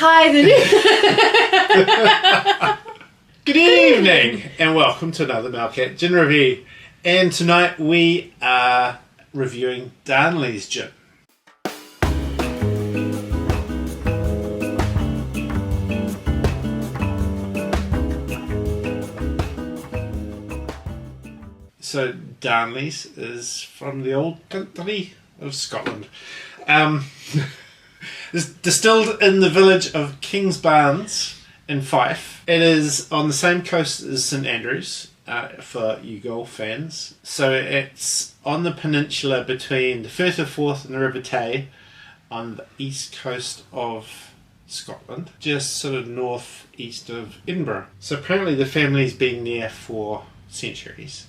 Hi, Good evening and welcome to another Malcat Gin Review. And tonight we are reviewing Darnley's gin. So Darnley's is from the old country of Scotland. It's distilled in the village of Kingsbarns in Fife. It is on the same coast as St Andrews for you golf fans. So it's on the peninsula between the Firth of Forth and the River Tay on the east coast of Scotland, just sort of northeast of Edinburgh. So apparently the family's been there for centuries.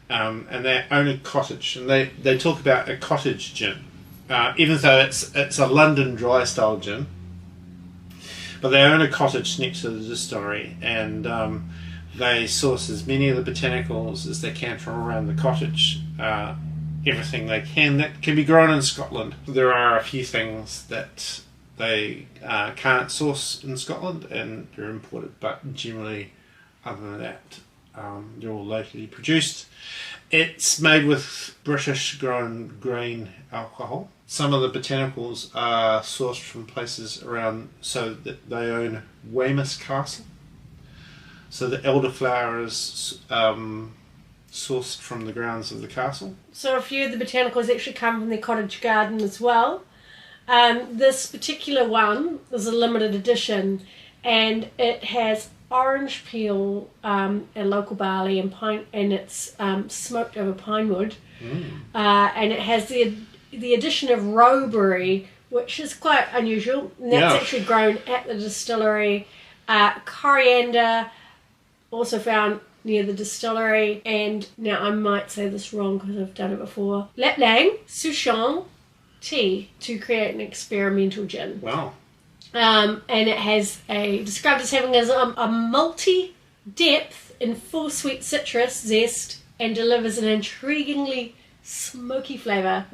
And they own a cottage, and they talk about a cottage gin, even though it's a London dry style gin. But they own a cottage next to the distillery, and they source as many of the botanicals as they can from around the cottage. Everything they can that can be grown in Scotland. There are a few things that they can't source in Scotland, and they're imported. But generally, other than that, they're all locally produced. It's made with British grown grain alcohol. Some of the botanicals are sourced from places around, so that they own Weymouth Castle. So the elderflower is sourced from the grounds of the castle. So a few of the botanicals actually come from the cottage garden as well. This particular one is a limited edition, and it has orange peel and local barley and pine, and it's smoked over pine wood. And it has the addition of rowberry, which is quite unusual, and that's actually grown at the distillery. Coriander, also found near the distillery, and now I might say this wrong because I've done it before, Laplang Souchong tea to create an experimental gin. Wow. And it has described as having a malty depth in full sweet citrus zest, and delivers an intriguingly smoky flavour.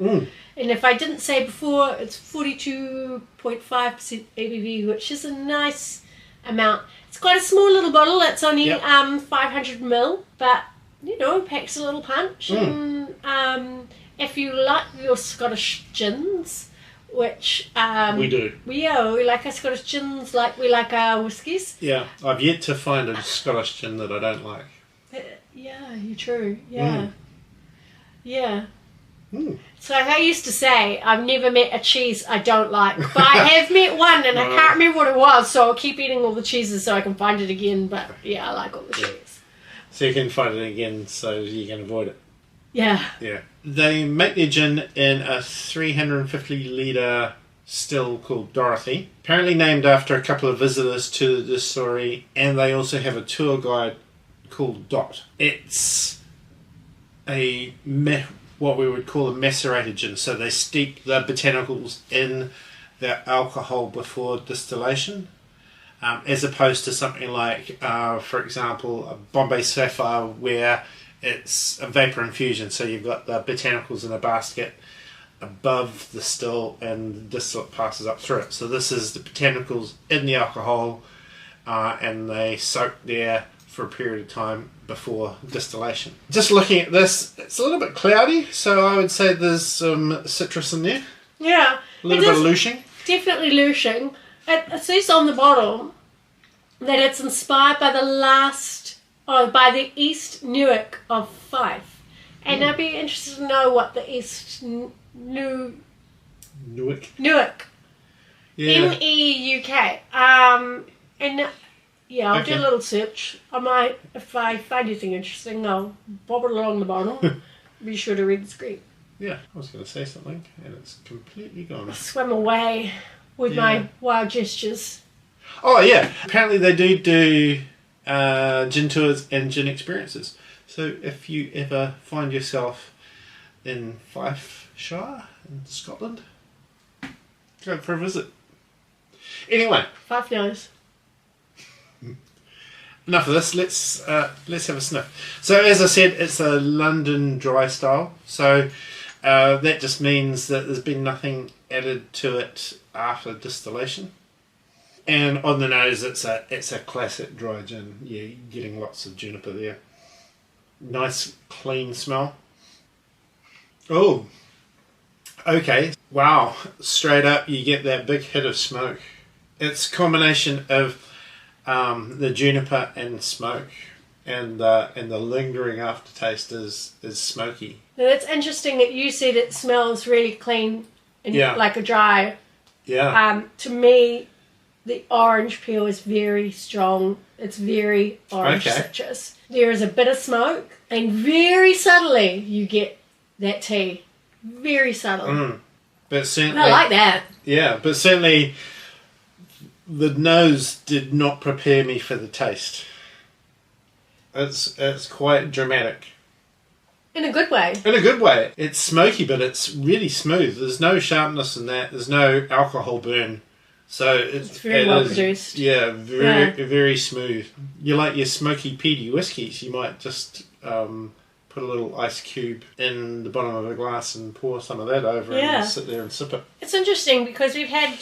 And if I didn't say before, it's 42.5% ABV, which is a nice amount. It's quite a small little bottle. It's only 500ml, but you know, it packs a little punch. And if you like your Scottish gins, which we do. We like our Scottish gins like we like our whiskies. Yeah, I've yet to find a Scottish gin that I don't like. Yeah, you're true. Yeah. So like I used to say, I've never met a cheese I don't like, but I have met one, and I can't remember what it was, so I'll keep eating all the cheeses so I can find it again. But yeah, I like all the cheese. So you can find it again, so you can avoid it. Yeah. They make their gin in a 350 litre still called Dorothy, apparently named after a couple of visitors to the distillery, and they also have a tour guide called Dot. It's what we would call a macerated gin, so they steep the botanicals in the alcohol before distillation, as opposed to something like, for example, a Bombay Sapphire, where it's a vapor infusion, so you've got the botanicals in a basket above the still, and the distillate passes up through it. So this is the botanicals in the alcohol, and they soak there for a period of time before distillation. Just looking at this, it's a little bit cloudy, so I would say there's some citrus in there. Yeah. A little bit of louching. Definitely louching. It says on the bottle that it's inspired by by the East Newark of Fife. And I'd be interested to know what the East Newark. Yeah. Neuk. And yeah, I'll do a little search. I might, if I find anything interesting, I'll bob it along the bottle. Be sure to read the screen. Yeah, I was going to say something, and it's completely gone. I swam away with my wild gestures. Oh yeah, apparently they do gin tours and gin experiences. So if you ever find yourself in Fife Shire in Scotland, go for a visit. Anyway, Fife knows. Enough of this. Let's have a sniff. So as I said, it's a London dry style. So that just means that there's been nothing added to it after distillation. And on the nose, it's a classic dry gin. Yeah, you're getting lots of juniper there. Nice, clean smell. Oh, okay. Wow, straight up, you get that big hit of smoke. It's a combination of the juniper and smoke, and the lingering aftertaste is smoky. Now, it's interesting that you said it smells really clean and like a dry. Yeah. To me, the orange peel is very strong. It's very orange citrus. There is a bit of smoke, and very subtly you get that tea. Very subtle. But certainly, I like that. Yeah, but certainly the nose did not prepare me for the taste. It's quite dramatic. In a good way. In a good way. It's smoky, but it's really smooth. There's no sharpness in that. There's no alcohol burn. So it's very well produced. Yeah, very smooth. You like your smoky peaty whiskies, you might just put a little ice cube in the bottom of a glass and pour some of that over and sit there and sip it. It's interesting because we've had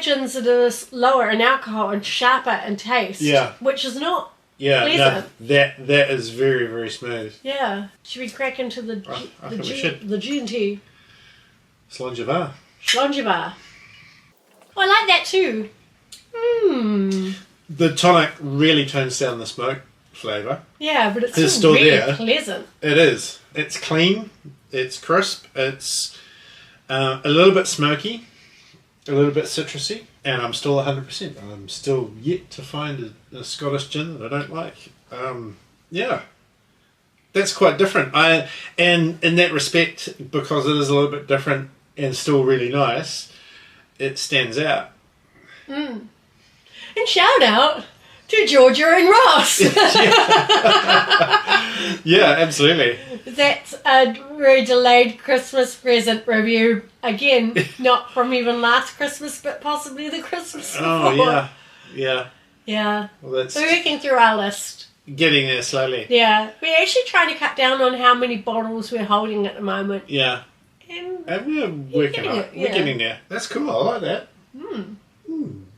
gins that are lower in alcohol and sharper in taste. Yeah. Which is not pleasant. No, that is very, very smooth. Yeah. Should we crack into the gin tea? Slongevar. Slongevar. Oh, I like that too. The tonic really tones down the smoke flavour. Yeah, but it's still really there. Pleasant. It is. It's clean. It's crisp. It's a little bit smoky, a little bit citrusy, and I'm still 100%. I'm still yet to find a Scottish gin that I don't like. Yeah, that's quite different. And in that respect, because it is a little bit different and still really nice, it stands out. And shout out to Georgia and Ross. Yeah, absolutely. That's a very delayed Christmas present review. Again, not from even last Christmas, but possibly the Christmas before. Oh, yeah. Yeah. Well, that's we're working through our list. Getting there slowly. Yeah. We're actually trying to cut down on how many bottles we're holding at the moment. Yeah. And we're working on it. We're getting there. That's cool. I like that. And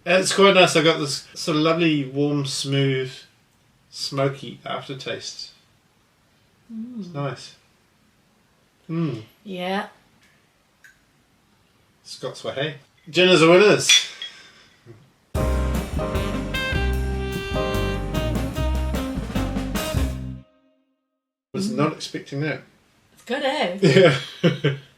it's quite nice. I got this sort of lovely, warm, smooth, smoky aftertaste. It's nice. Yeah. Scots were hey. Ginners are winners. Was not expecting that. It's good, eh? Yeah.